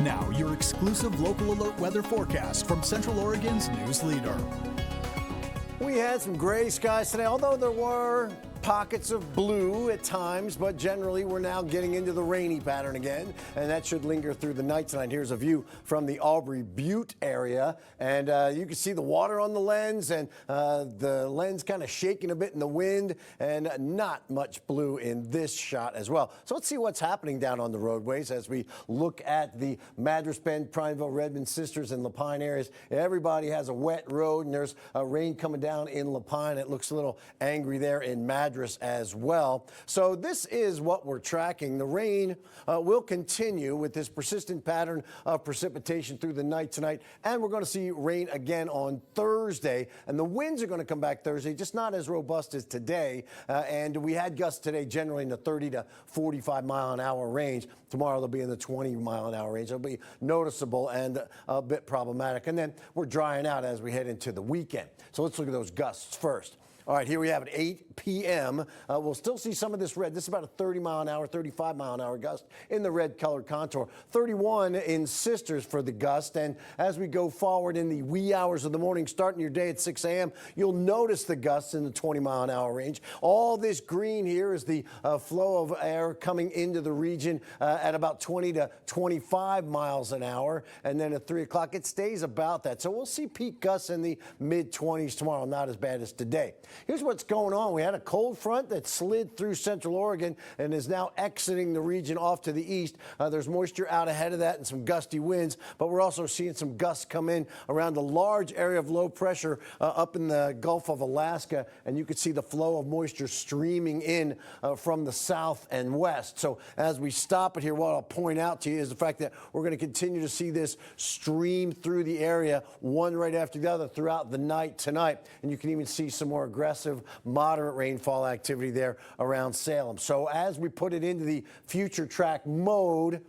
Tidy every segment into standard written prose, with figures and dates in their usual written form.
Now, your exclusive local alert weather forecast from Central Oregon's news leader. We had some gray skies today, although there were pockets of blue at times, but generally we're now getting into the rainy pattern again, and that should linger through the night tonight. Here's a view from the Aubrey Butte area, and you can see the water on the lens, and the lens kind of shaking a bit in the wind, and not much blue in this shot as well. So let's see what's happening down on the roadways as we look at the Madras Bend, Prineville, Redmond, Sisters, and Lapine areas. Everybody has a wet road, and there's rain coming down in Lapine. It looks a little angry there in Madras as well. So this is what we're tracking. The rain will continue with this persistent pattern of precipitation through the night tonight, and we're going to see rain again on Thursday, and the winds are going to come back Thursday, just not as robust as today, and we had gusts today generally in the 30 to 45 mile an hour range. Tomorrow they'll be in the 20 mile an hour range. It'll be noticeable and a bit problematic, and then we're drying out as we head into the weekend. So let's look at those gusts first. All right, here we have it, 8 p.m. We'll still see some of this red. This is about a 30 mile an hour, 35 mile an hour gust in the red colored contour. 31 in Sisters for the gust. And as we go forward in the wee hours of the morning, starting your day at 6 a.m., you'll notice the gusts in the 20 mile an hour range. All this green here is the flow of air coming into the region at about 20 to 25 miles an hour. And then at 3 o'clock, it stays about that. So we'll see peak gusts in the mid-20s tomorrow, not as bad as today. Here's what's going on. We had a cold front that slid through Central Oregon and is now exiting the region off to the east. There's moisture out ahead of that and some gusty winds, but we're also seeing some gusts come in around a large area of low pressure up in the Gulf of Alaska, and you can see the flow of moisture streaming in from the south and west. So as we stop it here, what I'll point out to you is the fact that we're going to continue to see this stream through the area, one right after the other throughout the night tonight, and you can even see some more aggressive moderate rainfall activity there around Salem. So as we put it into the future track mode,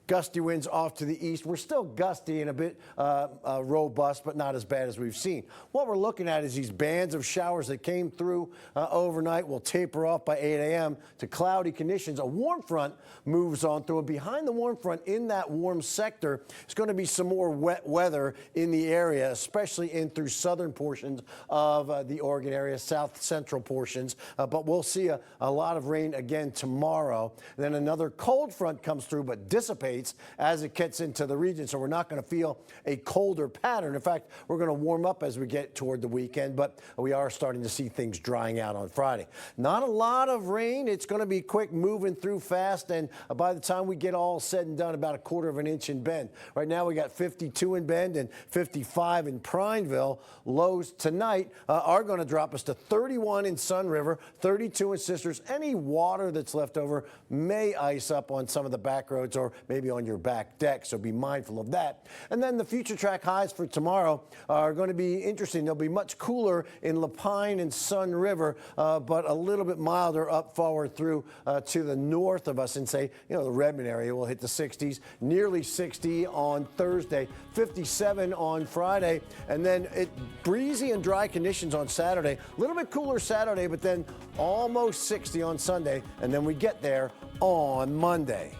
gusty winds off to the east. We're still gusty and a bit robust, but not as bad as we've seen. What we're looking at is these bands of showers that came through overnight will taper off by 8 a.m. to cloudy conditions. A warm front moves on through, and behind the warm front in that warm sector is going to be some more wet weather in the area, especially in through southern portions of the Oregon area, south central portions. But we'll see a lot of rain again tomorrow. Then another cold front comes through but dissipates as it gets into the region, so we're not going to feel a colder pattern. In fact, we're going to warm up as we get toward the weekend, but we are starting to see things drying out on Friday. Not a lot of rain. It's going to be quick, moving through fast, and by the time we get all said and done, about a quarter of an inch in Bend. Right now we got 52 in Bend and 55 in Prineville. Lows tonight are going to drop us to 31 in Sun River, 32 in Sisters. Any water that's left over may ice up on some of the back roads or maybe on your back deck, so be mindful of that. And then the future track highs for tomorrow are going to be interesting. They'll be much cooler in Lapine and Sun River, but a little bit milder up forward through to the north of us, and say, the Redmond area will hit the 60s, nearly 60 on Thursday, 57 on Friday, and then breezy and dry conditions on Saturday. A little bit cooler Saturday, but then almost 60 on Sunday, and then we get there on Monday.